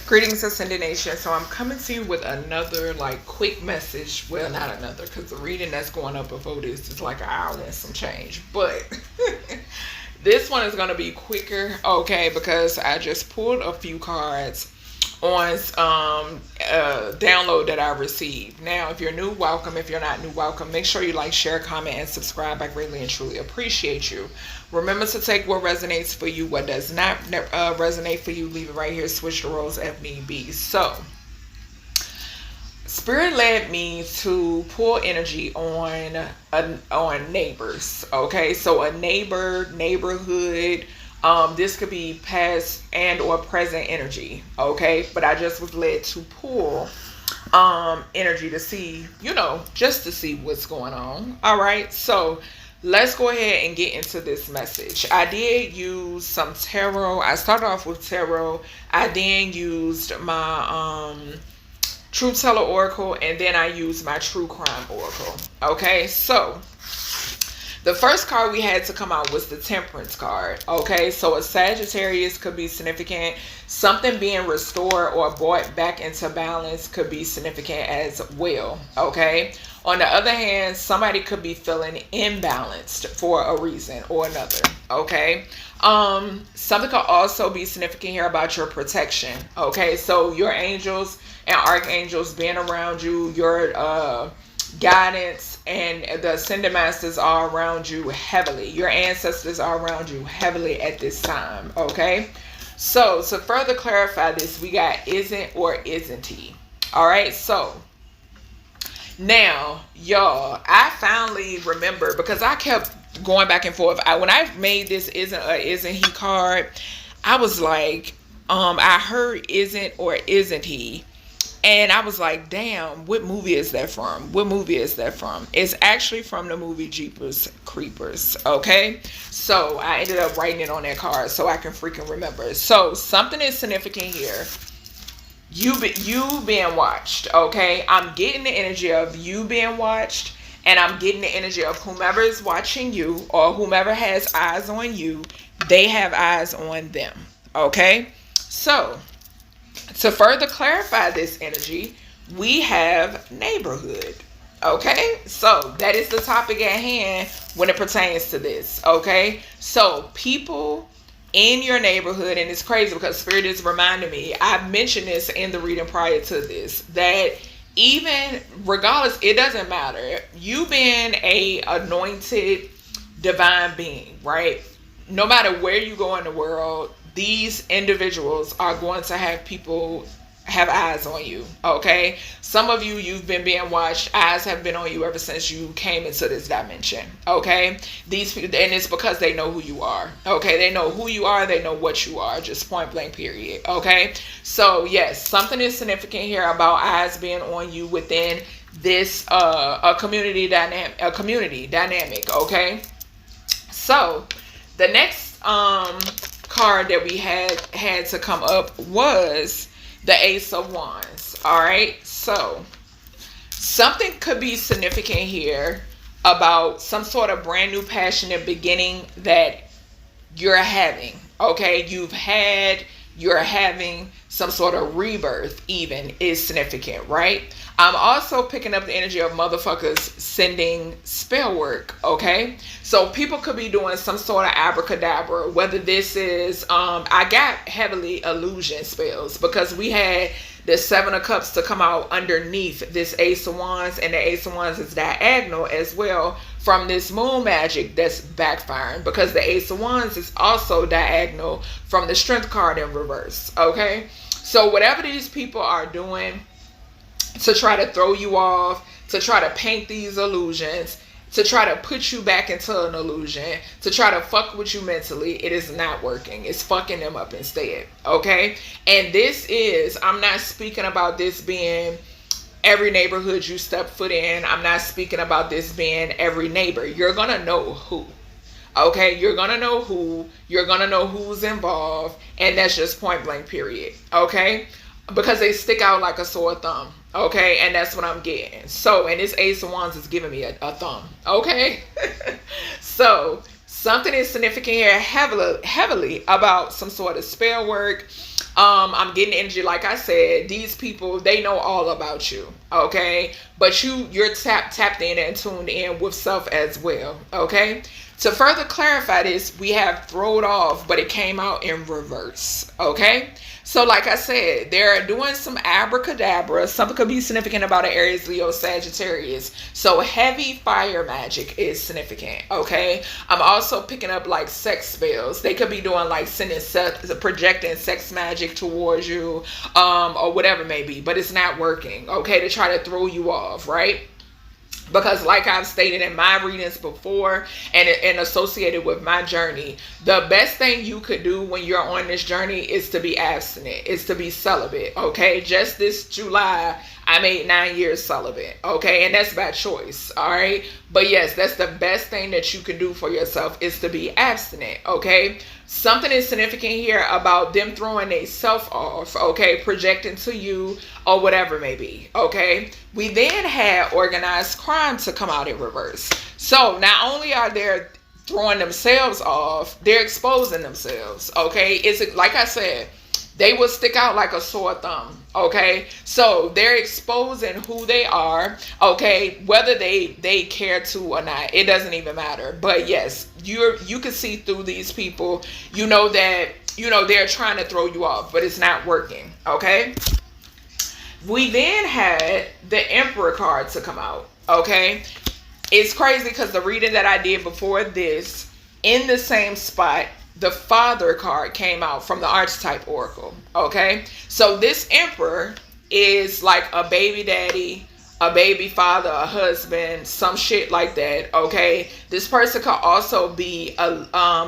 Greetings, Ascended Nation. So I'm coming to you with another like quick message. Well, not another, because the reading that's going up before this is like an hour and some change. But this one is going to be quicker, okay, because I just pulled a few cards on download that I received. Now, if you're new, welcome. If you're not new, welcome. Make sure you like, share, comment, and subscribe. I greatly and truly appreciate you. Remember to take what resonates for you. What does not resonate for you, leave it right here. Switch the roles if need be. So, Spirit led me to pull energy on neighbors. Okay, so a neighborhood. This could be past and or present energy. Okay, but I just was led to pull energy to see, just to see what's going on. All right, so let's go ahead and get into this message. I did use some tarot. I started off with tarot. I then used my Truth Teller Oracle, and then I used my True Crime Oracle. Okay, so the first card we had to come out was the Temperance card. Okay, so a Sagittarius could be significant. Something being restored or brought back into balance could be significant as well. Okay, on the other hand, somebody could be feeling imbalanced for a reason or another. Okay, something could also be significant here about your protection. Okay, so your angels and archangels being around you, your guidance and the ascended masters are around you heavily. Your ancestors are around you heavily at this time. Okay, so to further clarify this, we got isn't or isn't he. All right, so now y'all, I finally remember, because I kept going back and forth. When I made this isn't or isn't he card, I was like, I heard isn't or isn't he, and I was like, damn, what movie is that from? What movie is that from? It's actually from the movie Jeepers Creepers. Okay, so I ended up writing it on that card so I can freaking remember. So something is significant here. You being watched. Okay, I'm getting the energy of you being watched, and I'm getting the energy of whomever is watching you or whomever has eyes on you, they have eyes on them. Okay, so to further clarify this energy, we have neighborhood. Okay, so that is the topic at hand when it pertains to this. Okay, so people in your neighborhood, and it's crazy because Spirit is reminding me, I mentioned this in the reading prior to this, that even regardless, it doesn't matter, you being a anointed divine being, right? No matter where you go in the world, these individuals are going to have people have eyes on you. Okay, some of you, you've been being watched. Eyes have been on you ever since you came into this dimension. Okay, these people, and it's because they know who you are. Okay, they know who you are, they know what you are, just point blank period. Okay, so yes, something is significant here about eyes being on you within this a community dynamic. Okay, so the next card that we had to come up was the Ace of Wands. All right, so something could be significant here about some sort of brand new passionate beginning that you're having. Okay, you're having some sort of rebirth, even, is significant, right? I'm also picking up the energy of motherfuckers sending spell work. Okay, so people could be doing some sort of abracadabra, whether this is I got heavily illusion spells, because we had the Seven of Cups to come out underneath this Ace of Wands, and the Ace of Wands is diagonal as well from this moon magic that's backfiring, because the Ace of Wands is also diagonal from the Strength card in reverse. Okay, so whatever these people are doing to try to throw you off, to try to paint these illusions, to try to put you back into an illusion, to try to fuck with you mentally, it is not working. It's fucking them up instead. Okay, and this is, I'm not speaking about this being every neighborhood you step foot in. I'm not speaking about this being every neighbor. You're gonna know who. Okay, you're gonna know who, you're gonna know who's involved, and that's just point blank period. Okay, because they stick out like a sore thumb. Okay, and that's what I'm getting. So, and this Ace of Wands is giving me a thumb. Okay, so something is significant here heavily about some sort of spell work, I'm getting energy, like I said, these people, they know all about you, okay? But you're tapped in and tuned in with self as well, okay? To further clarify this, we have thrown off, but it came out in reverse, okay? So like I said, they're doing some abracadabra. Something could be significant about an Aries, Leo, Sagittarius. So heavy fire magic is significant, okay? I'm also picking up like sex spells. They could be doing like projecting sex magic towards you, or whatever it may be, but it's not working, okay? To try to throw you off, right? Because like I've stated in my readings before and associated with my journey, the best thing you could do when you're on this journey is to be abstinent, is to be celibate, okay? Just this July, I made 9 years celibate, okay? And that's by choice, all right? But yes, that's the best thing that you can do for yourself, is to be abstinent, okay? Something is significant here about them throwing a self off, okay, projecting to you or whatever it may be, okay? We then had organized crime to come out in reverse. So not only are they throwing themselves off, they're exposing themselves, okay? It's like I said, they will stick out like a sore thumb, okay? So they're exposing who they are, okay? Whether they care to or not, it doesn't even matter. But yes, you can see through these people. You know that, they're trying to throw you off, but it's not working, okay? We then had the Emperor card to come out, okay? It's crazy because the reading that I did before this, in the same spot, the Father card came out from the Archetype Oracle, okay? So this Emperor is like a baby daddy, a baby father, a husband, some shit like that, okay? This person could also be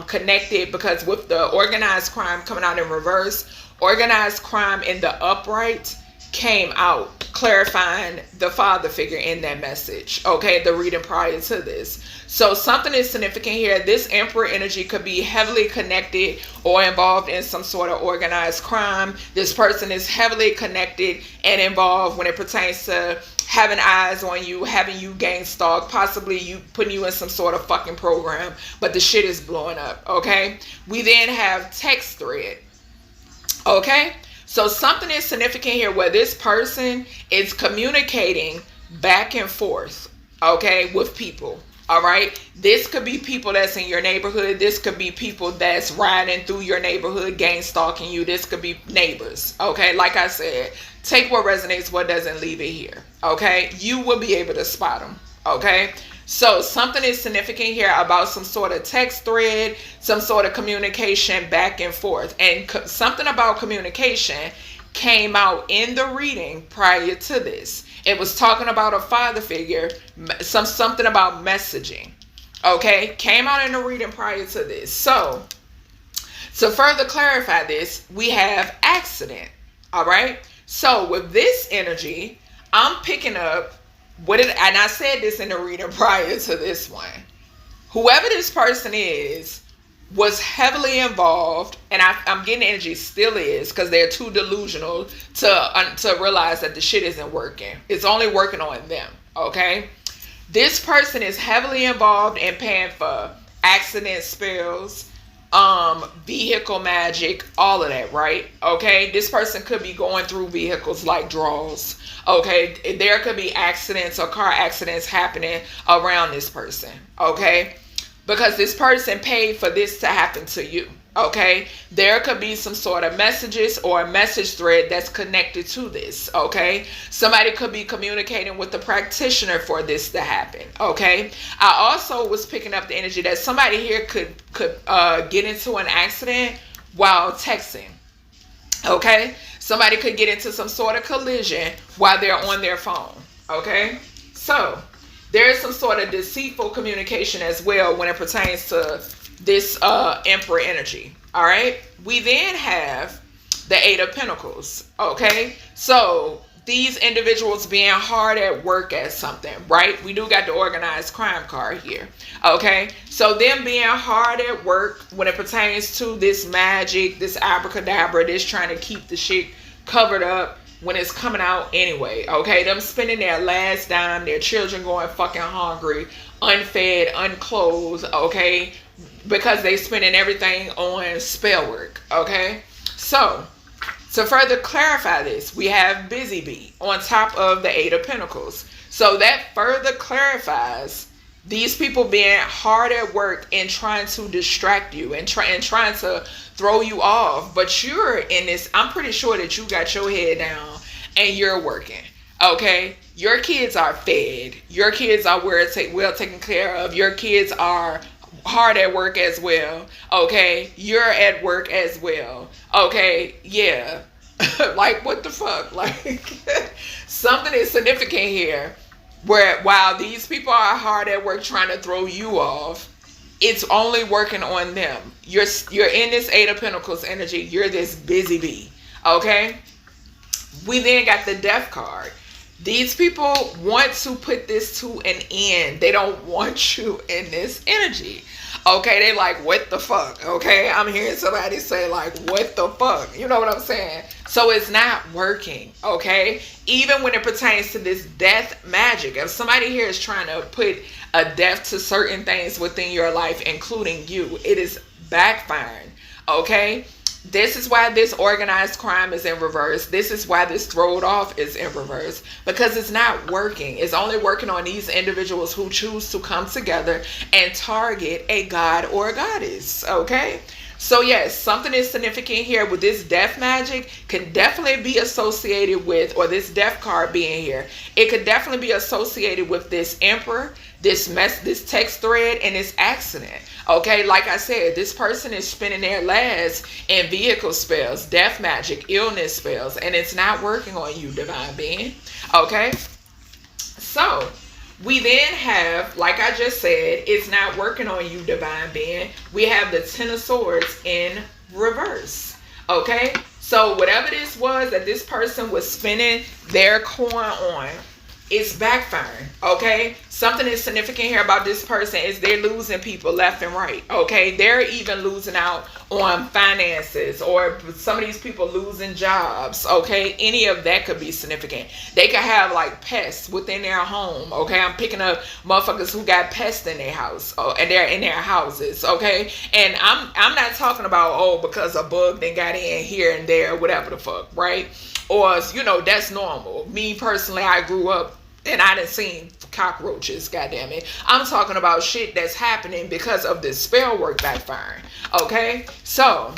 connected, because with the organized crime coming out in reverse, organized crime in the upright came out, clarifying the father figure in that message, okay? The reading prior to this. So something is significant here. This Emperor energy could be heavily connected or involved in some sort of organized crime. This person is heavily connected and involved when it pertains to having eyes on you, having you gang stalk, possibly you putting you in some sort of fucking program, but the shit is blowing up, okay? We then have text thread, okay? So something is significant here where this person is communicating back and forth, okay, with people. All right. This could be people that's in your neighborhood. This could be people that's riding through your neighborhood, gang stalking you. This could be neighbors. Okay. Like I said, take what resonates, what doesn't, leave it here. Okay. You will be able to spot them. Okay. So something is significant here about some sort of text thread, some sort of communication back and forth. And something about communication came out in the reading prior to this. It was talking about a father figure, something about messaging, okay? Came out in the reading prior to this. So, to further clarify this, we have accident, all right? So, with this energy, I'm picking up and I said this in the reading prior to this one. Whoever this person is was heavily involved, and I'm getting energy still is, because they're too delusional to realize that the shit isn't working. It's only working on them, okay? This person is heavily involved in paying for accident spells, vehicle magic, all of that, right? Okay, this person could be going through vehicles like draws, okay? There could be accidents or car accidents happening around this person, okay? Because this person paid for this to happen to you, okay? There could be some sort of messages or a message thread that's connected to this, okay? Somebody could be communicating with the practitioner for this to happen, okay? I also was picking up the energy that somebody here could get into an accident while texting, okay? Somebody could get into some sort of collision while they're on their phone, okay? So there is some sort of deceitful communication as well when it pertains to this Emperor energy. All right. We then have the Eight of Pentacles. Okay. So these individuals being hard at work at something, right? We do got the organized crime card here. Okay. So them being hard at work when it pertains to this magic, this abracadabra, this trying to keep the shit covered up when it's coming out anyway, okay? Them spending their last dime, their children going fucking hungry, unfed, unclothed, okay? Because they spending everything on spell work, okay? So, To further clarify this, we have busy bee on top of the Eight of Pentacles. So that further clarifies these people being hard at work and trying to distract you and trying to throw you off. But you're in this, I'm pretty sure that you got your head down and you're working. Okay? Your kids are fed. Your kids are well taken care of. Your kids are hard at work as well. Okay? You're at work as well. Okay? Yeah. Like, what the fuck? Like, something is significant here where while these people are hard at work trying to throw you off, it's only working on them. You're in this Eight of Pentacles energy. You're this busy bee. Okay? We then got the Death card. These people want to put this to an end. They don't want you in this energy. Okay, they like, what the fuck? Okay, I'm hearing somebody say like, what the fuck? You know what I'm saying? So it's not working, okay? Even when it pertains to this death magic. If somebody here is trying to put a death to certain things within your life, including you, it is backfiring, okay? This is why this organized crime is in reverse. This is why this throwed off is in reverse, because it's not working. It's only working on these individuals who choose to come together and target a god or a goddess. Okay? So yes, something is significant here with this death magic can definitely be associated with, or this death card being here, it could definitely be associated with this emperor, this text thread, and this accident. Okay, like I said, this person is spending their last in vehicle spells, death magic, illness spells, and it's not working on you, divine being. Okay, so we then have, like I just said, it's not working on you, divine being. We have the Ten of Swords in reverse. Okay, so whatever this was that this person was spending their coin on, it's backfiring. Okay, something is significant here about this person is they're losing people left and right. Okay, they're even losing out on finances, or some of these people losing jobs. Okay, any of that could be significant. They could have like pests within their home. Okay, I'm picking up motherfuckers who got pests in their house, and they're in their houses. Okay, and I'm not talking about because a bug then got in here and there, whatever the fuck, right? Or that's normal. Me personally, I grew up and I done seen cockroaches, goddamn it. I'm talking about shit that's happening because of this spell work backfiring. Okay? So,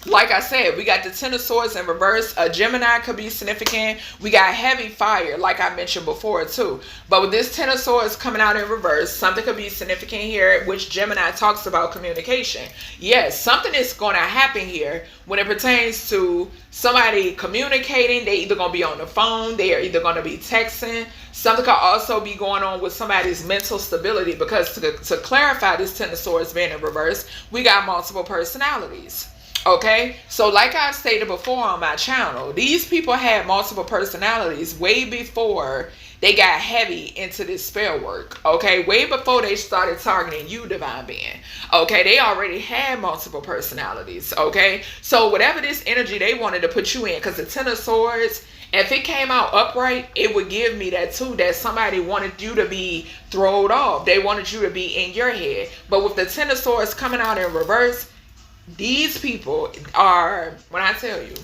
like I said, we got the Ten of Swords in reverse. A Gemini could be significant. We got heavy fire, like I mentioned before, too. But with this Ten of Swords coming out in reverse, something could be significant here, which Gemini talks about communication. Yes, something is going to happen here when it pertains to somebody communicating. They either going to be on the phone. They are either going to be texting. Something could also be going on with somebody's mental stability, because to clarify this Ten of Swords being in reverse, we got multiple personalities. Okay, so like I've stated before on my channel, these people had multiple personalities way before they got heavy into this spell work. Okay, way before they started targeting you, divine being. Okay, they already had multiple personalities. Okay, so whatever this energy they wanted to put you in, because the Ten of Swords, if it came out upright, it would give me that too, that somebody wanted you to be thrown off. They wanted you to be in your head. But with the Ten of Swords coming out in reverse, these people are, when I tell you,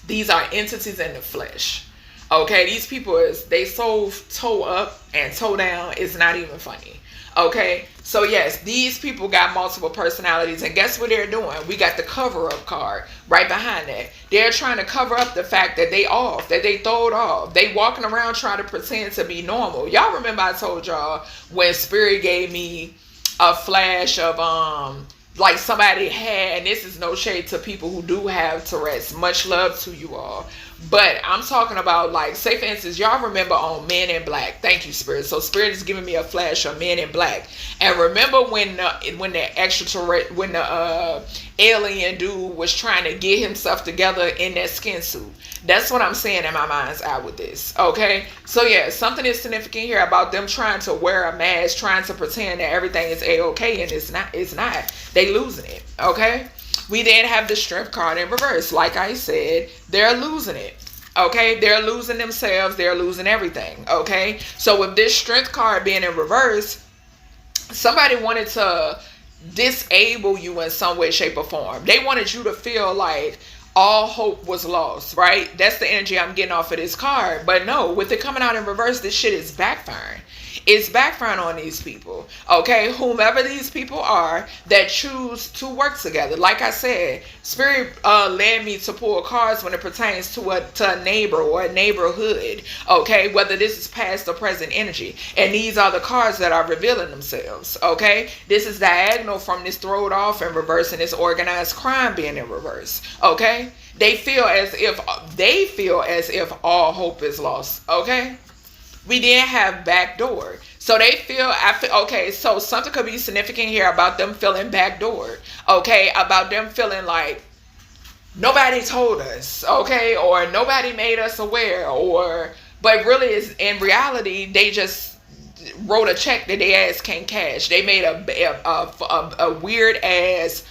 these are entities in the flesh. Okay, these people they so toe up and toe down, it's not even funny. Okay, so yes, these people got multiple personalities, and guess what they're doing? We got the cover-up card right behind that. They're trying to cover up the fact that they off, that they throwed off. They walking around trying to pretend to be normal. Y'all remember I told y'all when Spirit gave me a flash of like somebody had, and this is no shade to people who do have Tourette's, much love to you all, but I'm talking about, like, say for instance, y'all remember on Men in Black. Thank you, Spirit. So Spirit is giving me a flash of Men in Black. And remember when the alien dude was trying to get himself together in that skin suit? That's what I'm saying in my mind's eye with this. Okay, so yeah, something is significant here about them trying to wear a mask, trying to pretend that everything is a-okay, and it's not. They losing it. Okay, we then have the Strength card in reverse. Like I said, they're losing it. Okay, they're losing themselves. They're losing everything. Okay, so with this Strength card being in reverse, somebody wanted to disable you in some way, shape, or form. They wanted you to feel like, all hope was lost, right? That's the energy I'm getting off of this card. But no, with it coming out in reverse, this shit is backfiring. It's backfiring on these people, okay? Whomever these people are that choose to work together. Like I said, Spirit led me to pull cards when it pertains to a neighbor or a neighborhood, okay? Whether this is past or present energy. And these are the cards that are revealing themselves, okay? This is diagonal from this throwed off in reverse and this organized crime being in reverse, okay? They feel as if all hope is lost, okay? We then have backdoor. So they feel, okay, so something could be significant here about them feeling backdoored, okay? About them feeling like nobody told us, okay? Or nobody made us aware, but really is in reality, they just wrote a check that they ass can't cash. They made a weird ass,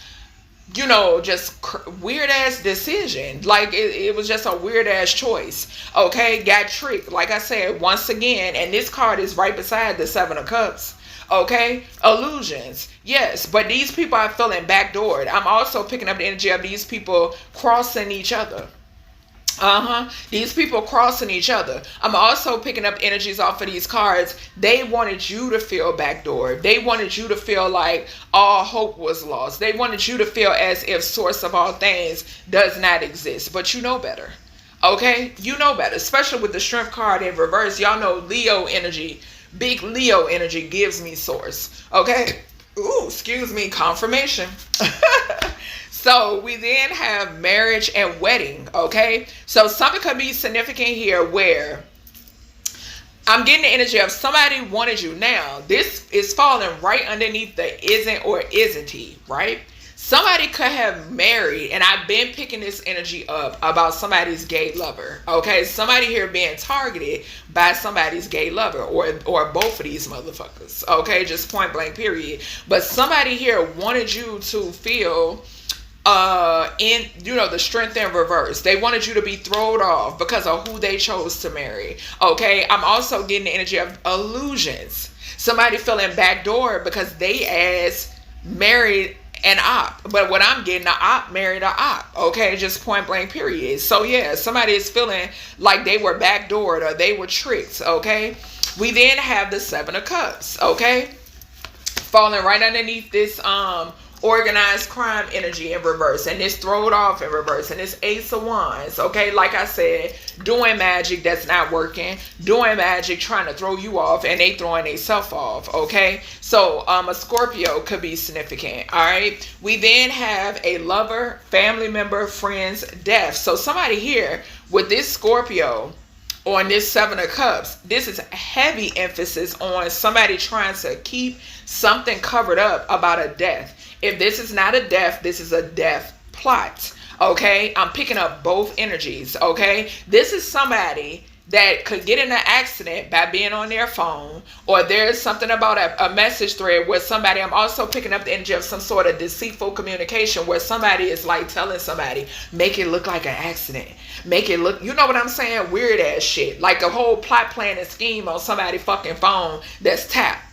just weird ass decision. Like it was just a weird ass choice. Okay, got tricked. Like I said, once again, and this card is right beside the Seven of Cups. Okay, illusions. Yes, but these people are feeling backdoored. I'm also picking up the energy of these people crossing each other. These people crossing each other. I'm also picking up energies off of these cards. They wanted you to feel backdoored. They wanted you to feel like all hope was lost. They wanted you to feel as if source of all things does not exist. But you know better. Okay? You know better. Especially with the Strength card in reverse. Y'all know Leo energy. Big Leo energy gives me source. Okay? Ooh, excuse me. Confirmation. So we then have marriage and wedding, okay? So something could be significant here where I'm getting the energy of somebody wanted you. Now, this is falling right underneath the isn't or isn't he, right? Somebody could have married, and I've been picking this energy up about somebody's gay lover, okay? Somebody here being targeted by somebody's gay lover or both of these motherfuckers, okay? Just point blank period. But somebody here wanted you to feel in the strength in reverse. They wanted you to be thrown off because of who they chose to marry. Okay, I'm also getting the energy of illusions. Somebody feeling backdoor because they as married an op, but what I'm getting, the op married a op. Okay, just point blank period. So yeah, somebody is feeling like they were backdoored or they were tricked. Okay, we then have the Seven of Cups. Okay, falling right underneath this organized crime energy in reverse, and this throwed off in reverse, and this Ace of Wands. Okay, like I said, doing magic that's not working, doing magic trying to throw you off, and they throwing themselves off. Okay, so a Scorpio could be significant. All right, we then have a lover, family member, friends, death. So somebody here with this Scorpio on this Seven of Cups, this is heavy emphasis on somebody trying to keep something covered up about a death. If this is not a death, this is a death plot. Okay, I'm picking up both energies. Okay, this is somebody that could get in an accident by being on their phone, or there's something about a message thread where somebody, I'm also picking up the energy of some sort of deceitful communication where somebody is like telling somebody, make it look like an accident, make it look, you know what I'm saying, weird ass shit, like a whole plot plan and scheme on somebody's fucking phone that's tapped.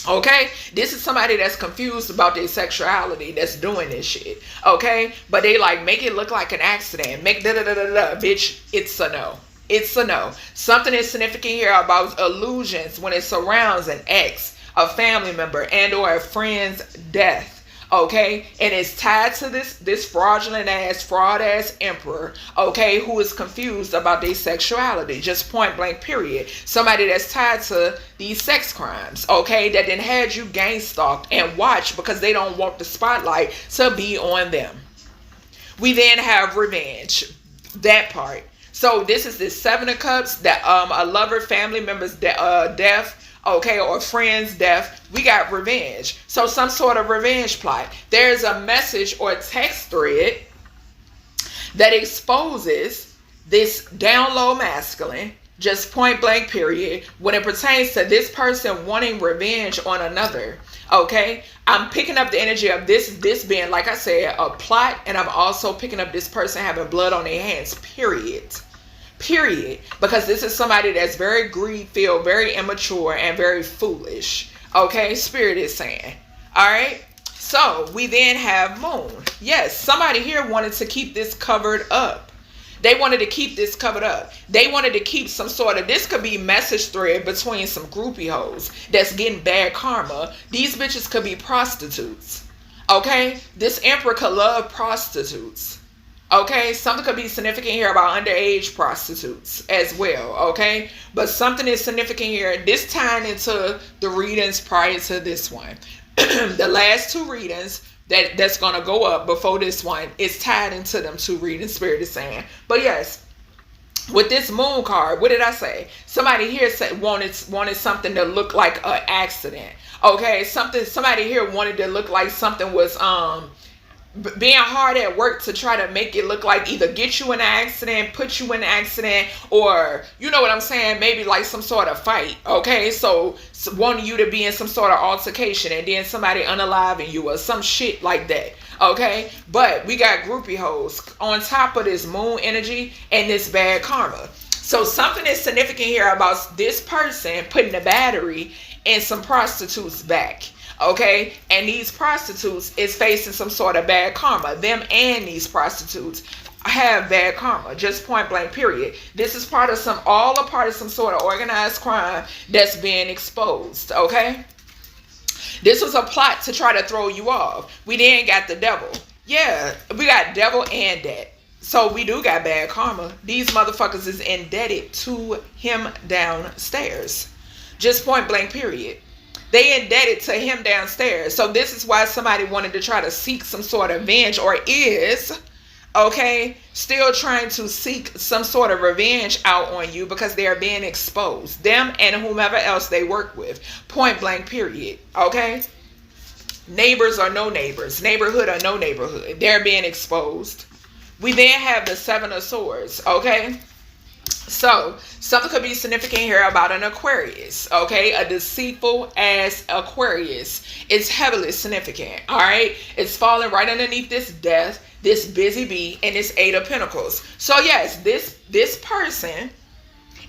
Okay, this is somebody that's confused about their sexuality that's doing this shit. Okay, but they like make it look like an accident, make bitch, it's a no. It's a no. Something is significant here about illusions when it surrounds an ex, a family member, and or a friend's death. Okay, and it's tied to this fraudulent ass, fraud ass emperor, okay, who is confused about their sexuality, just point blank period. Somebody that's tied to these sex crimes, okay, that then had you gang stalked and watched because they don't want the spotlight to be on them. We then have revenge, that part. So this is the Seven of Cups, that a lover, family member's death, okay, or friend's death. We got revenge. So some sort of revenge plot. There's a message or text thread that exposes this down low masculine, just point blank period, when it pertains to this person wanting revenge on another. Okay, I'm picking up the energy of this being, like I said, a plot, and I'm also picking up this person having blood on their hands, period, because this is somebody that's very greed-filled, very immature, and very foolish. Okay, Spirit is saying. All right, So we then have moon. Yes, somebody here wanted to keep this covered up. They wanted to keep this covered up. They wanted to keep some sort of, this could be message thread between some groupie hoes that's getting bad karma. These bitches could be prostitutes. Okay? This emperor could love prostitutes. Okay? Something could be significant here about underage prostitutes as well. Okay? But something is significant here. This tying into the readings prior to this one. The last two readings that's going to go up before this one is tied into them two readings, Spirit is saying. But yes, with this moon card, what did I say? Somebody here said wanted something to look like an accident. Okay, somebody here wanted to look like something was being hard at work to try to make it look like either get you in an accident, put you in an accident, or you know what I'm saying, maybe like some sort of fight. Okay, so wanting you to be in some sort of altercation and then somebody unaliving you or some shit like that. Okay, but we got groupie hoes on top of this moon energy and this bad karma. So something is significant here about this person putting the battery in some prostitutes back. Okay, and these prostitutes is facing some sort of bad karma. Them and these prostitutes have bad karma, just point blank, period. This is all a part of some sort of organized crime that's being exposed. Okay, this was a plot to try to throw you off. We then got the devil. Yeah, we got devil and debt. So we do got bad karma. These motherfuckers is indebted to him downstairs, just point blank, period. They indebted to him downstairs. So this is why somebody wanted to try to seek some sort of revenge, or is, okay, still trying to seek some sort of revenge out on you because they are being exposed. Them and whomever else they work with. Point blank, period. Okay? Neighbors or no neighbors. Neighborhood or no neighborhood. They're being exposed. We then have the Seven of Swords. Okay? So, something could be significant here about an Aquarius, okay? A deceitful ass Aquarius. It's heavily significant, all right? It's falling right underneath this death, this busy bee, and this Eight of Pentacles. So, yes, this person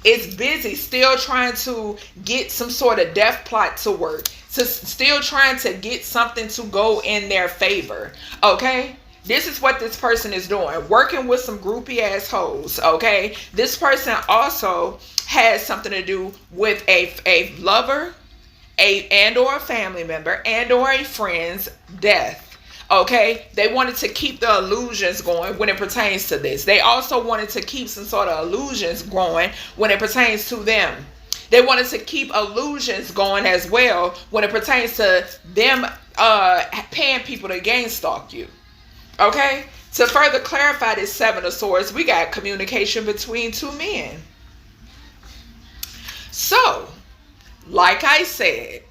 is busy still trying to get some sort of death plot to work, still trying to get something to go in their favor, okay? This is what this person is doing, working with some groupie assholes, okay? This person also has something to do with a lover, and or a family member, and or a friend's death, okay? They wanted to keep the illusions going when it pertains to this. They also wanted to keep some sort of illusions going when it pertains to them. They wanted to keep illusions going as well when it pertains to them paying people to gang stalk you. Okay, to further clarify this Seven of Swords, we got communication between two men. So, like I said,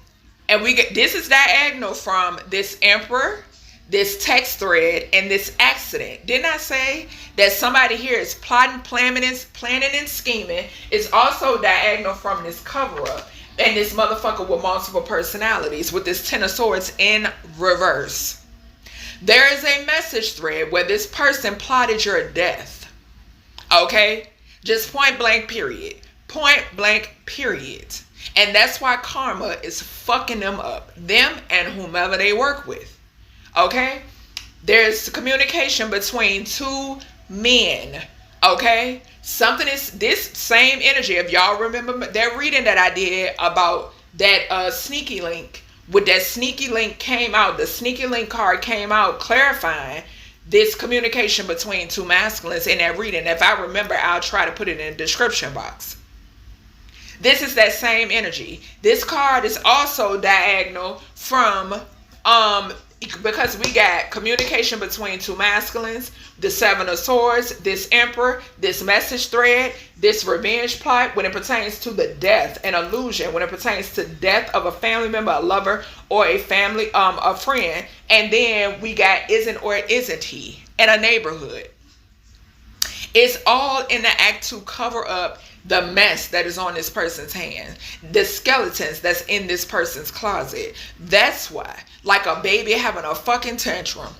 and this is diagonal from this Emperor, this text thread, and this accident. Didn't I say that somebody here is plotting, planning, and scheming? Is also diagonal from this cover-up and this motherfucker with multiple personalities with this Ten of Swords in reverse. There is a message thread where this person plotted your death. Okay? Just point blank, period. Point blank, period. And that's why karma is fucking them up. Them and whomever they work with. Okay? There's communication between two men. Okay? Something is this same energy. If y'all remember that reading that I did about that sneaky link. With that sneaky link came out, the sneaky link card came out clarifying this communication between two masculines in that reading. If I remember, I'll try to put it in the description box. This is that same energy. This card is also diagonal from because we got communication between two masculines, the Seven of Swords, this Emperor, this message thread, this revenge plot when it pertains to the death, an illusion when it pertains to death of a family member, a lover, or a family, a friend. And then we got isn't or isn't he, and a neighborhood. It's all in the act to cover up the mess that is on this person's hand, the skeletons that's in this person's closet. That's why, like a baby having a fucking tantrum.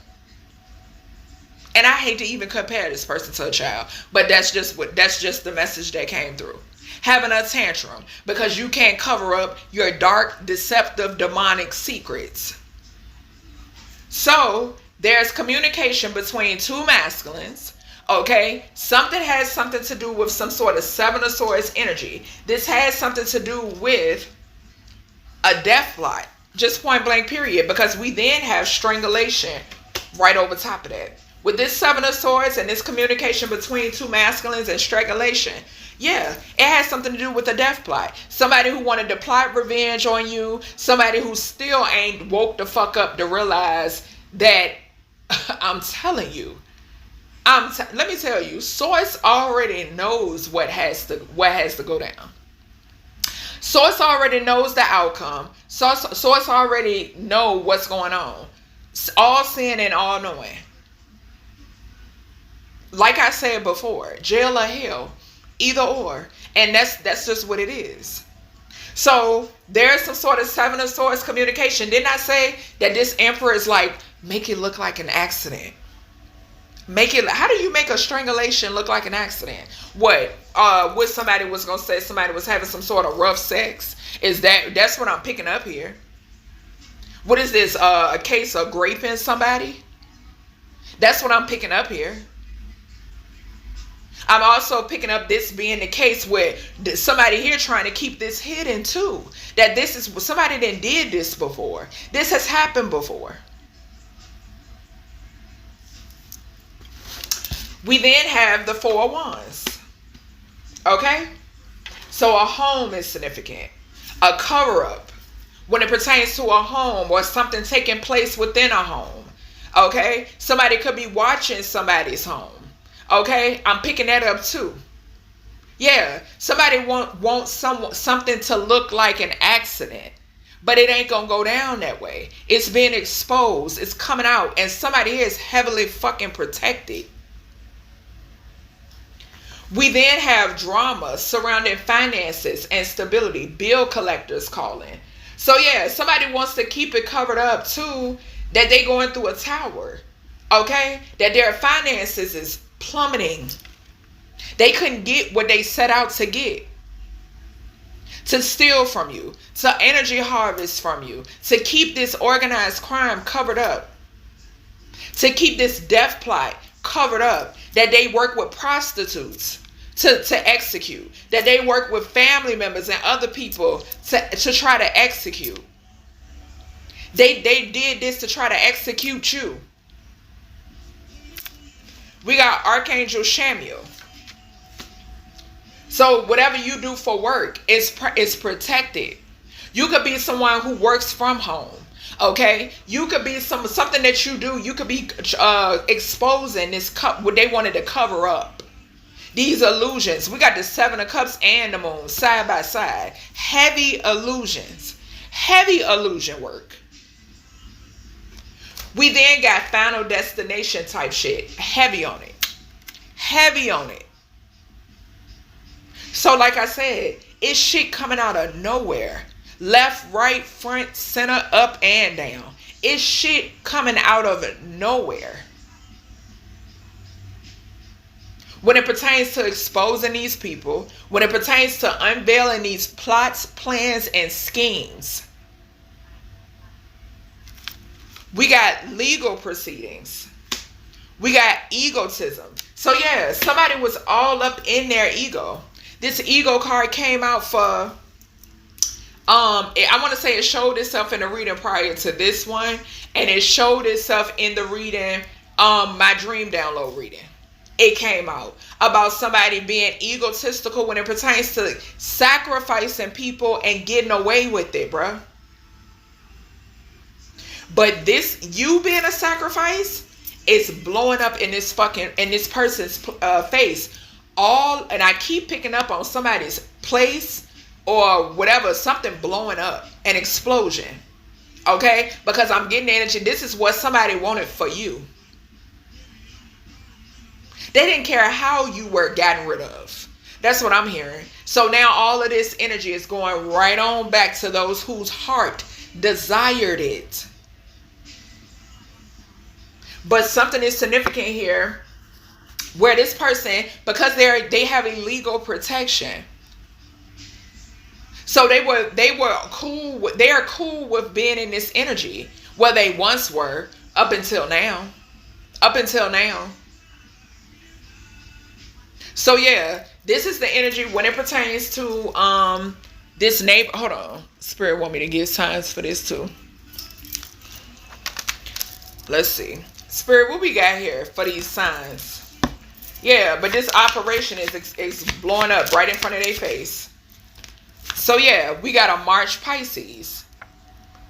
And I hate to even compare this person to a child, but that's just the message that came through. Having a tantrum because you can't cover up your dark, deceptive, demonic secrets. So there's communication between two masculines. Okay, something has something to do with some sort of Seven of Swords energy. This has something to do with a death plot, just point blank period, because we then have strangulation right over top of that. With this Seven of Swords and this communication between two masculines and strangulation, yeah, it has something to do with a death plot. Somebody who wanted to plot revenge on you, somebody who still ain't woke the fuck up to realize that I'm telling you, let me tell you, Source already knows what has to go down. Source already knows the outcome. Source already know what's going on. All seeing and all knowing. Like I said before, jail or hell, either or, and that's just what it is. So there's some sort of Seven of Swords communication. Didn't I say that this Emperor is like, make it look like an accident? How do you make a strangulation look like an accident? What somebody was gonna say somebody was having some sort of rough sex? That's what I'm picking up here? What is this, a case of raping somebody? That's what I'm picking up here. I'm also picking up this being the case where somebody here trying to keep this hidden too. That this is somebody that did this before. This has happened before. We then have the Four of Wands. Okay? So a home is significant. A cover-up when it pertains to a home or something taking place within a home. Okay? Somebody could be watching somebody's home. Okay? I'm picking that up too. Yeah. Somebody wants something to look like an accident. But it ain't gonna go down that way. It's being exposed. It's coming out. And somebody is heavily fucking protected. We then have drama surrounding finances and stability. Bill collectors calling. So yeah, somebody wants to keep it covered up too, that they going through a tower. Okay? That their finances is plummeting. They couldn't get what they set out to get. To steal from you. To energy harvest from you. To keep this organized crime covered up. To keep this death plot covered up. That they work with prostitutes to execute. That they work with family members and other people to try to execute. They did this to try to execute you. We got Archangel Chamuel. So whatever you do for work is protected. You could be someone who works from home. Okay, you could be something that you do. You could be exposing this what they wanted to cover up. These illusions. We got the Seven of Cups and the Moon side by side. Heavy illusions. Heavy illusion work. We then got Final Destination type shit. Heavy on it. Heavy on it. So like I said, it's shit coming out of nowhere. Left, right, front, center, up, and down. It's shit coming out of nowhere. When it pertains to exposing these people, when it pertains to unveiling these plots, plans, and schemes, we got legal proceedings. We got egotism. So yeah, somebody was all up in their ego. This ego card came out for, I want to say it showed itself in the reading prior to this one. And it showed itself in the reading, my dream download reading. It came out about somebody being egotistical when it pertains to sacrificing people and getting away with it, bruh. But this, you being a sacrifice, is blowing up in this person's face. And I keep picking up on somebody's place or whatever, something blowing up, an explosion. Okay? Because I'm getting energy. This is what somebody wanted for you. They didn't care how you were gotten rid of. That's what I'm hearing. So now all of this energy is going right on back to those whose heart desired it. But something is significant here where this person, because they have illegal protection. So they are cool with being in this energy. Well, they once were, Up until now. Up until now. So yeah, this is the energy when it pertains to this neighbor. Hold on. Spirit want me to give signs for this too. Let's see. Spirit, what we got here for these signs? Yeah, but this operation is blowing up right in front of their face. So yeah, we got a March Pisces.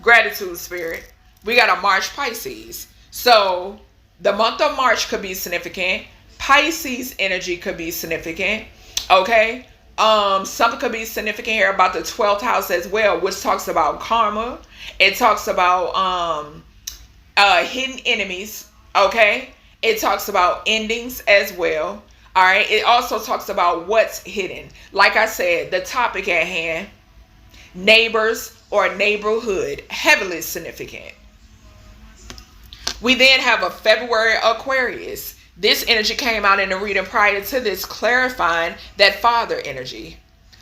Gratitude, Spirit. We got a March Pisces. So the month of March could be significant. Pisces energy could be significant. Okay. Something could be significant here about the 12th house as well, which talks about karma. It talks about hidden enemies. Okay. It talks about endings as well. All right. It also talks about what's hidden. Like I said, the topic at hand, neighbors or neighborhood, heavily significant. We then have a February Aquarius. This energy came out in the reading prior to this, clarifying that father energy.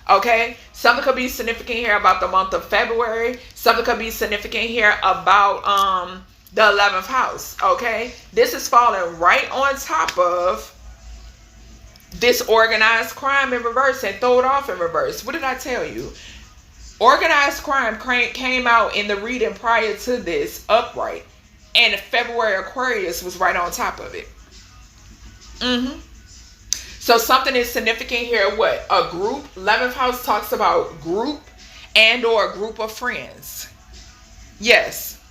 Okay? Something could be significant here about the month of February. Something could be significant here about the 11th house. Okay? This is falling right on top of this organized crime in reverse and throw it off in reverse. What did I tell you? Organized crime came out in the reading prior to this upright. And February Aquarius was right on top of it. So something is significant here. What? A group. 11th house talks about group and or a group of friends. Yes.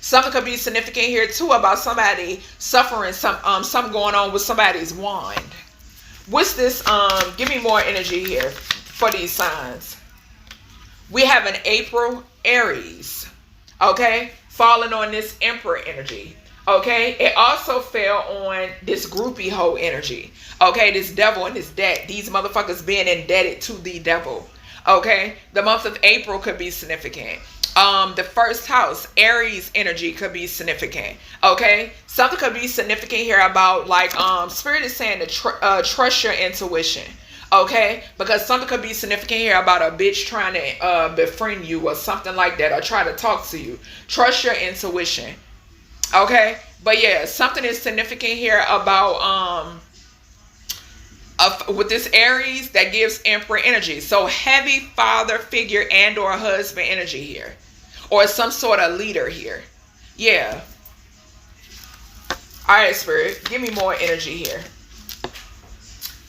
Something could be significant here too about somebody suffering something going on with somebody's wand. What's this? Give me more energy here for these signs. We have an April Aries. Okay? Falling on this Emperor energy. Okay? It also fell on this groupie hoe energy. Okay? This devil and this debt. These motherfuckers being indebted to the devil. Okay? The month of April could be significant. The first house, Aries energy could be significant. Okay? Something could be significant here about like, Spirit is saying to trust your intuition. Okay? Because something could be significant here about a bitch trying to befriend you or something like that, or try to talk to you. Trust your intuition. Okay? But yeah, something is significant here about with this Aries that gives Emperor energy. So heavy father figure and or husband energy here. Or some sort of leader here. Yeah. Alright, Spirit. Give me more energy here.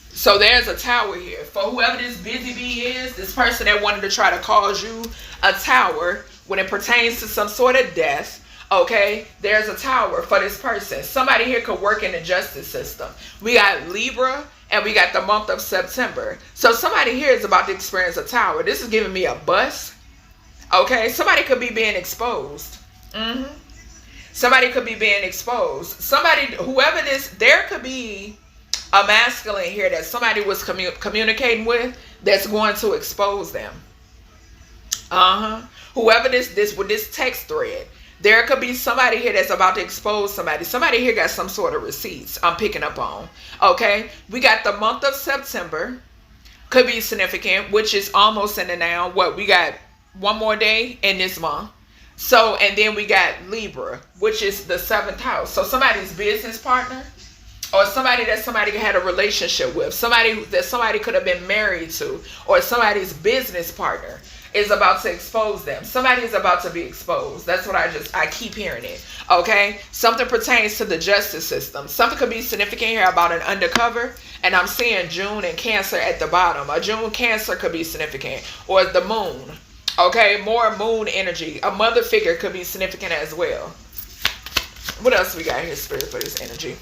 So there's a tower here. For whoever this busy bee is, this person that wanted to try to cause you a tower when it pertains to some sort of death. Okay, there's a tower for this person. Somebody here could work in the justice system. We got Libra and we got the month of September. So somebody here is about to experience a tower. This is giving me a bus. Okay, somebody could be being exposed. Somebody could be being exposed. Somebody, whoever this, there could be a masculine here that somebody was communicating with that's going to expose them. Whoever this with this text thread, there could be somebody here that's about to expose somebody. Somebody here got some sort of receipts I'm picking up on. Okay, we got the month of September, could be significant, which is almost in the now. What, we got one more day in this month. So, and then we got Libra, which is the 7th house. So somebody's business partner, or somebody that somebody had a relationship with, somebody that somebody could have been married to, or somebody's business partner is about to expose them. Somebody is about to be exposed. That's what I keep hearing it. Okay? Something pertains to the justice system. Something could be significant here about an undercover, and I'm seeing June and Cancer at the bottom. A June Cancer could be significant, or the moon. Okay? More moon energy. A mother figure could be significant as well. What else we got here, Spirit, for this energy?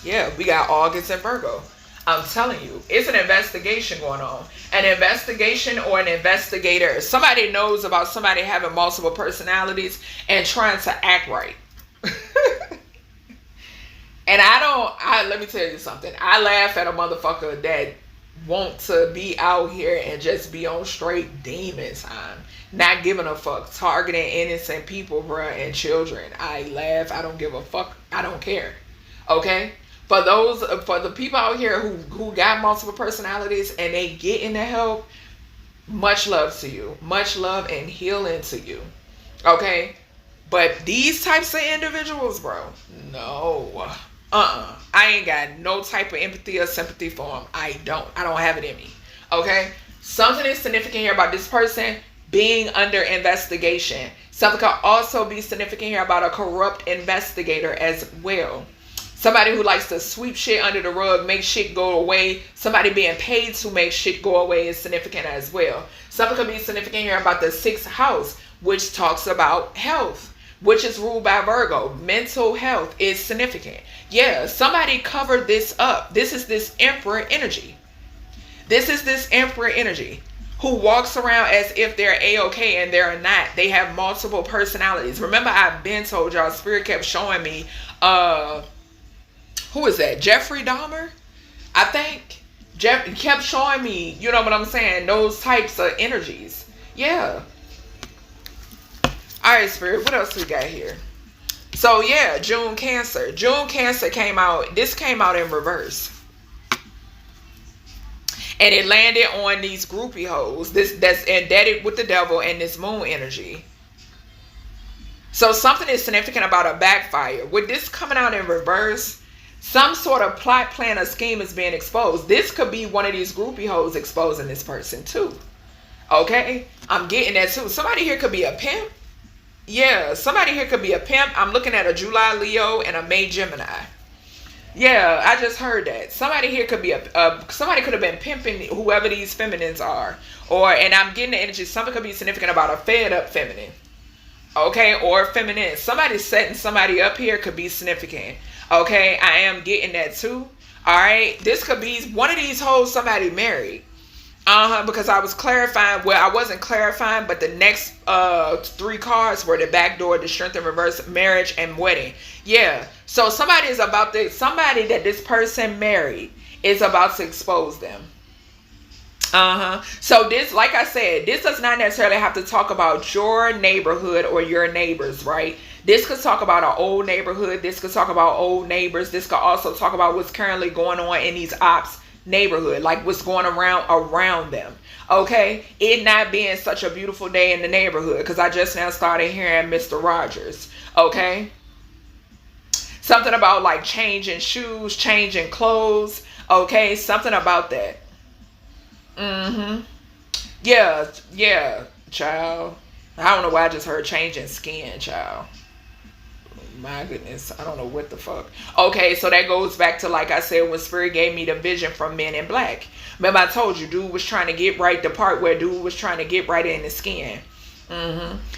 Yeah, we got August and Virgo. I'm telling you, it's an investigation going on. An investigation or an investigator. Somebody knows about somebody having multiple personalities and trying to act right. And let me tell you something. I laugh at a motherfucker that want to be out here and just be on straight demon time. Not giving a fuck. Targeting innocent people, bruh, and children. I laugh. I don't give a fuck. I don't care. Okay? For the people out here who got multiple personalities and they getting the help, much love to you. Much love and healing to you. Okay? But these types of individuals, bro, no. I ain't got no type of empathy or sympathy for them. I don't have it in me. Okay? Something is significant here about this person being under investigation. Something could also be significant here about a corrupt investigator as well. Somebody who likes to sweep shit under the rug, make shit go away. Somebody being paid to make shit go away is significant as well. Something could be significant here about the 6th house, which talks about health, which is ruled by Virgo. Mental health is significant. Yeah, somebody covered this up. This is this Emperor energy. This is this Emperor energy who walks around as if they're A-okay and they're not. They have multiple personalities. Remember, I've been told y'all, Spirit kept showing me, who is that? Jeffrey Dahmer? I think. Jeff kept showing me, you know what I'm saying? Those types of energies. Yeah. All right, Spirit, what else we got here? So, yeah, June Cancer. June Cancer came out. This came out in reverse. And it landed on these groupie hoes. That's indebted with the devil and this moon energy. So something is significant about a backfire. With this coming out in reverse, some sort of plot, plan, or scheme is being exposed. This could be one of these groupie hoes exposing this person too. Okay? I'm getting that too. Somebody here could be a pimp. Yeah, somebody here could be a pimp. I'm looking at a July Leo and a May Gemini. Yeah, I just heard that. Somebody here could be somebody could have been pimping whoever these feminines are. And I'm getting the energy, something could be significant about a fed up feminine. Okay, or feminine. Somebody setting somebody up here could be significant. Okay, I am getting that too. All right, this could be one of these hoes somebody married. Because I was clarifying, well, I wasn't clarifying, but the next 3 cards were the backdoor, the strength in reverse, marriage, and wedding. Yeah, so somebody that this person married is about to expose them. So this, like I said, this does not necessarily have to talk about your neighborhood or your neighbors, right? This could talk about an old neighborhood. This could talk about old neighbors. This could also talk about what's currently going on in these ops neighborhood, like what's going around them. Okay, it not being such a beautiful day in the neighborhood, because I just now started hearing Mr. Rogers. Okay, something about like changing shoes, changing clothes. Okay, something about that. Yeah, child. I don't know why I just heard changing skin, child. My goodness, I don't know what the fuck. Okay, so that goes back to, like I said, when Spirit gave me the vision from Men in Black. Remember I told you, dude was trying to get right, the part where dude was trying to get right in the skin.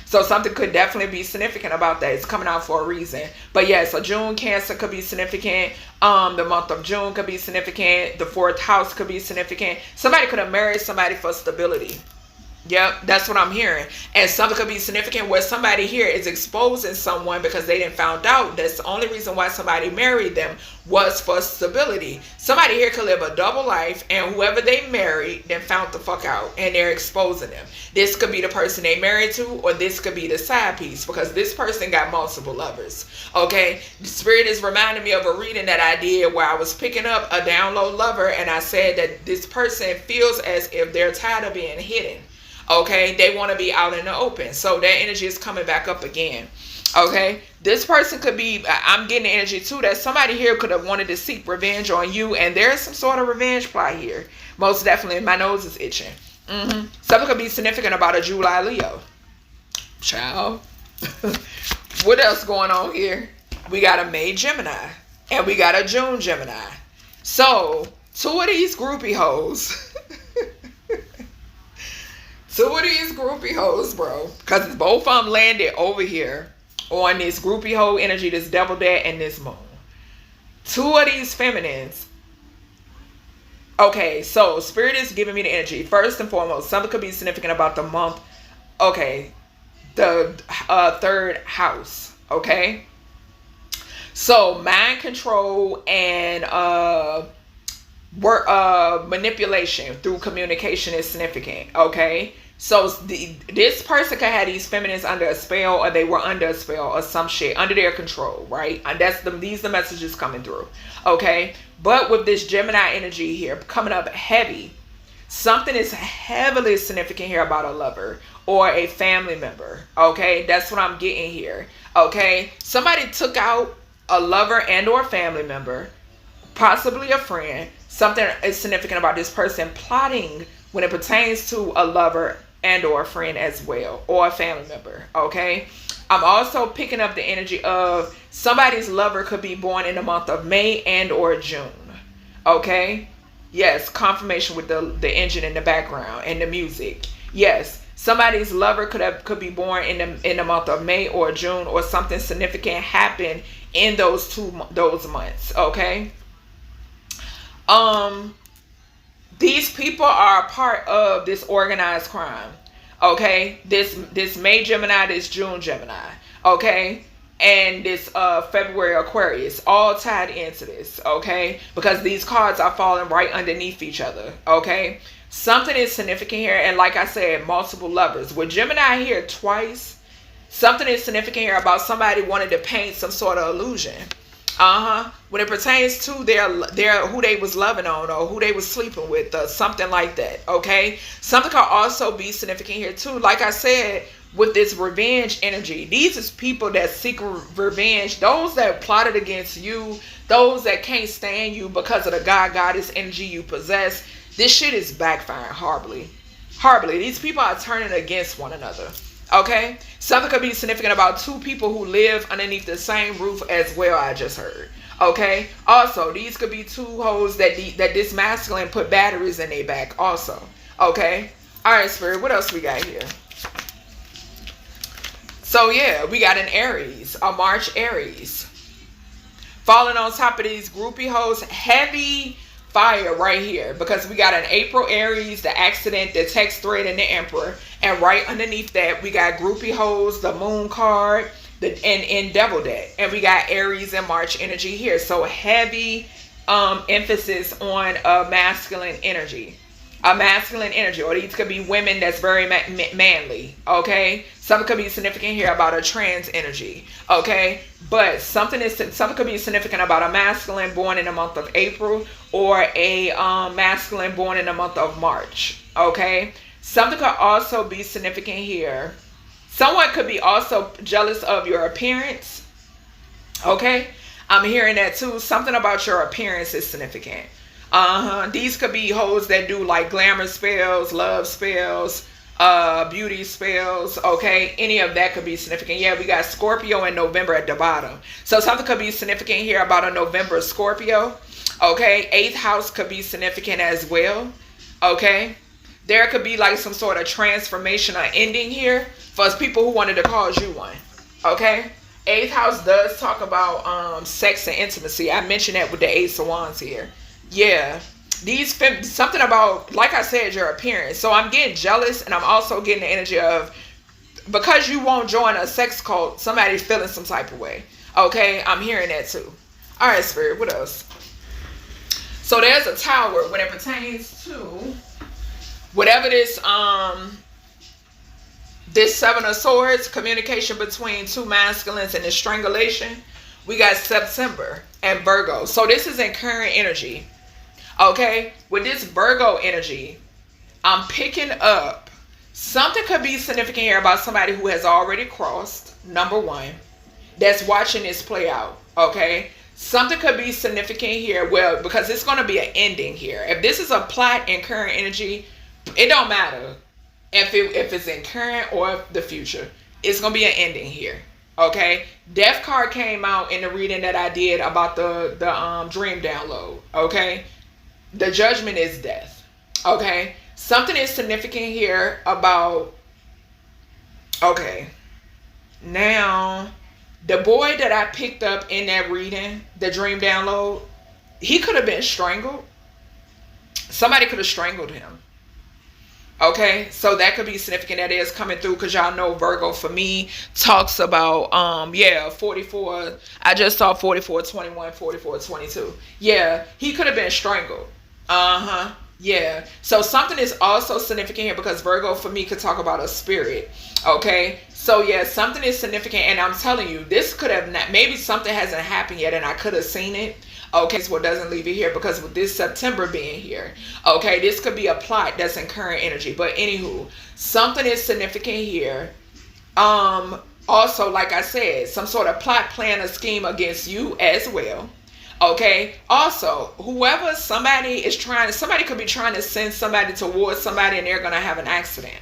So something could definitely be significant about that. It's coming out for a reason. But yeah, so June Cancer could be significant. The month of June could be significant. The 4th house could be significant. Somebody could have married somebody for stability. Yep, that's what I'm hearing. And something could be significant where somebody here is exposing someone because they didn't found out. That's the only reason why somebody married them was for stability. Somebody here could live a double life, and whoever they married then found the fuck out, and they're exposing them. This could be the person they married to, or this could be the side piece, because this person got multiple lovers. Okay, the Spirit is reminding me of a reading that I did where I was picking up a down low lover, and I said that this person feels as if they're tired of being hidden. Okay, they want to be out in the open. So that energy is coming back up again. Okay, this person could be, I'm getting the energy too, that somebody here could have wanted to seek revenge on you, and there's some sort of revenge plot here. Most definitely, my nose is itching. Something could be significant about a July Leo. Child. What else going on here? We got a May Gemini, and we got a June Gemini. So, 2 of these groupie hoes. 2 of these groupie hoes, bro, because both of them landed over here on this groupie hoe energy, this devil dead, and this moon. 2 of these feminines. Okay, so Spirit is giving me the energy. First and foremost, something could be significant about the month. Okay, the 3rd house. Okay, so mind control and manipulation through communication is significant. Okay, so this person could have these feminines under a spell, or they were under a spell, or some shit under their control, right? And these the messages coming through. Okay, but with this Gemini energy here coming up heavy, something is heavily significant here about a lover or a family member. Okay, that's what I'm getting here. Okay, somebody took out a lover and or family member, possibly a friend. Something is significant about this person plotting when it pertains to a lover and or a friend as well, or a family member. Okay, I'm also picking up the energy of somebody's lover could be born in the month of May and or June. Okay, yes, confirmation with the engine in the background and the music. Yes, somebody's lover could be born in the month of May or June, or something significant happened in those months. Okay. These people are a part of this organized crime. Okay, this May Gemini, this June Gemini. Okay, and this February Aquarius, all tied into this. Okay, because these cards are falling right underneath each other. Okay, something is significant here, and like I said, multiple lovers. With Gemini here twice, something is significant here about somebody wanting to paint some sort of illusion. When it pertains to their who they was loving on, or who they was sleeping with, or something like that. Okay, something could also be significant here too. Like I said, with this revenge energy, these is people that seek revenge. Those that plotted against you, those that can't stand you because of the goddess energy you possess. This shit is backfiring horribly. These people are turning against one another. Okay, something could be significant about two people who live underneath the same roof as well. I just heard. Okay, also these could be two hoes that this masculine put batteries in their back also. Okay, all right, Spirit, what else we got here? So yeah, we got an Aries, a March Aries, falling on top of these groupie hoes. Heavy fire right here, because we got an April Aries, the accident, the text thread, and the Emperor, and right underneath that we got groupie hoes, the Moon card, and Devil Deck, and we got Aries and March energy here. So heavy emphasis on a masculine energy, or these could be women that's very manly. Okay, something could be significant here about a trans energy. Okay, but something could be significant about a masculine born in the month of April, or a masculine born in the month of March. Okay, something could also be significant here. Someone could be also jealous of your appearance. Okay, I'm hearing that too. Something about your appearance is significant. These could be hoes that do like glamour spells, love spells, beauty spells. Okay, any of that could be significant. Yeah, we got Scorpio in November at the bottom, so something could be significant here about a November Scorpio. Okay, 8th house could be significant as well. Okay, there could be like some sort of transformation or ending here for people who wanted to cause you one. Okay, 8th house does talk about sex and intimacy. I mentioned that with the Ace of Wands here. Yeah, something about, like I said, your appearance. So I'm getting jealous, and I'm also getting the energy of, because you won't join a sex cult, somebody's feeling some type of way. Okay, I'm hearing that too. All right, Spirit, what else? So there's a Tower when it pertains to whatever this Seven of Swords, communication between two masculines and the strangulation. We got September and Virgo. So this is in current energy. Okay, with this Virgo energy, I'm picking up something could be significant here about somebody who has already crossed, number one, that's watching this play out. Okay, something could be significant here, well, because it's going to be an ending here. If this is a plot in current energy, it don't matter if it's in current or the future. It's going to be an ending here. Okay, Death card came out in the reading that I did about the dream download. Okay, the judgment is death. Okay, something is significant here about, okay, now the boy that I picked up in that reading, the dream download, he could have been strangled. Somebody could have strangled him. Okay, so that could be significant. That is coming through, because y'all know Virgo for me talks about 44. I just saw 44:21, 44:22. Yeah, he could have been strangled. Yeah, so something is also significant here, because Virgo for me could talk about a spirit. Okay, so yeah, something is significant, and I'm telling you, this could have not, maybe something hasn't happened yet and I could have seen it. Okay, so it doesn't leave it here, because with this September being here, okay, this could be a plot that's in current energy. But anywho, something is significant here Also, like I said, some sort of plot, plan, or scheme against you as well. Okay. Also, whoever somebody could be trying to send somebody towards somebody and they're going to have an accident.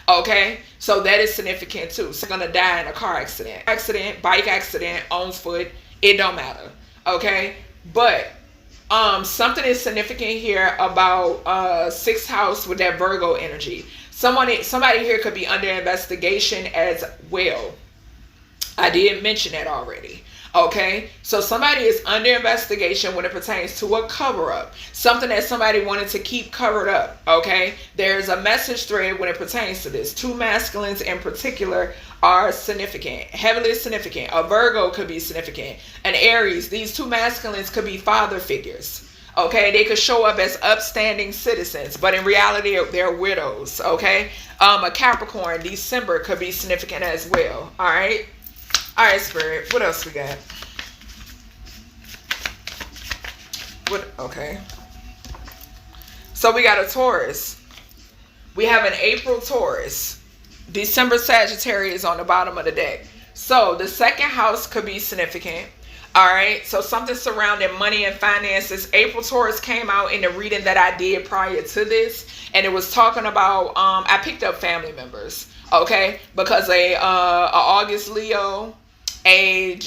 Okay. So that is significant too. So they're going to die in a car accident, bike accident, on foot. It don't matter. Okay. But something is significant here about sixth house with that Virgo energy. Somebody here could be under investigation as well. I did mention that already. Okay, so somebody is under investigation when it pertains to a cover-up, something that somebody wanted to keep covered up. Okay, there's a message thread when it pertains to this. Two masculines in particular are significant, heavily significant. A Virgo could be significant. An Aries, these two masculines could be father figures. Okay, they could show up as upstanding citizens, but in reality, they're widows. Okay, a Capricorn, December could be significant as well. All right. All right, Spirit. What else we got? Okay. So we got a Taurus. We have an April Taurus. December Sagittarius on the bottom of the deck. So the second house could be significant. All right. So something surrounding money and finances. April Taurus came out in the reading that I did prior to this, and it was talking about. I picked up family members. Okay, because a August Leo, a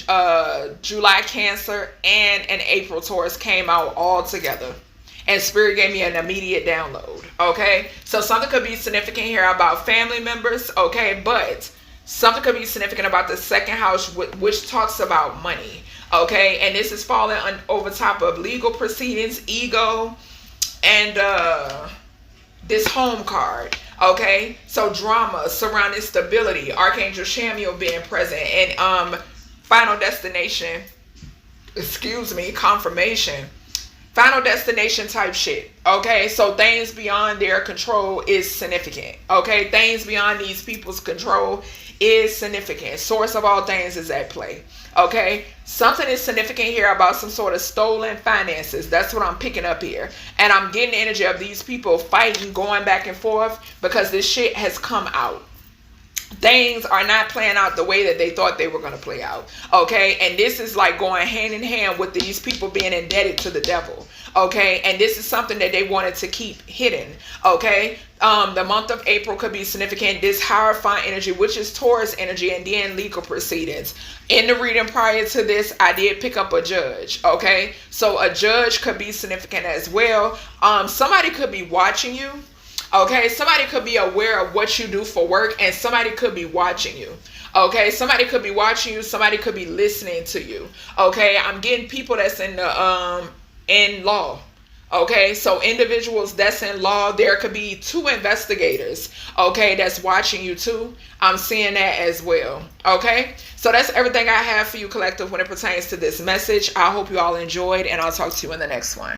July Cancer, and an April Taurus came out all together, and Spirit gave me an immediate download. Okay, so something could be significant here about family members. Okay, but something could be significant about the second house, which talks about money. Okay, and this is falling over top of legal proceedings, ego, and this home card. Okay, so drama surrounding stability, Archangel Chamuel being present, and final destination, confirmation, final destination type shit. Okay, so things beyond their control is significant. Okay, things beyond these people's control is significant. Source of all things is at play. Okay, something is significant here about some sort of stolen finances. That's what I'm picking up here. And I'm getting the energy of these people fighting, going back and forth, because this shit has come out. Things are not playing out the way that they thought they were going to play out. Okay, and this is like going hand in hand with these people being indebted to the devil. Okay, and this is something that they wanted to keep hidden. Okay, the month of April could be significant. This Hierophant energy, which is Taurus energy, and then legal proceedings. In the reading prior to this, I did pick up a judge. Okay, so a judge could be significant as well. Somebody could be watching you. Okay, somebody could be aware of what you do for work, and somebody could be watching you. Okay, somebody could be watching you. Somebody could be listening to you. Okay, I'm getting people that's in the in law. Okay, so individuals that's in law. There could be two investigators. Okay, that's watching you too. I'm seeing that as well. Okay, so that's everything I have for you, collective, when it pertains to this message. I hope you all enjoyed, and I'll talk to you in the next one.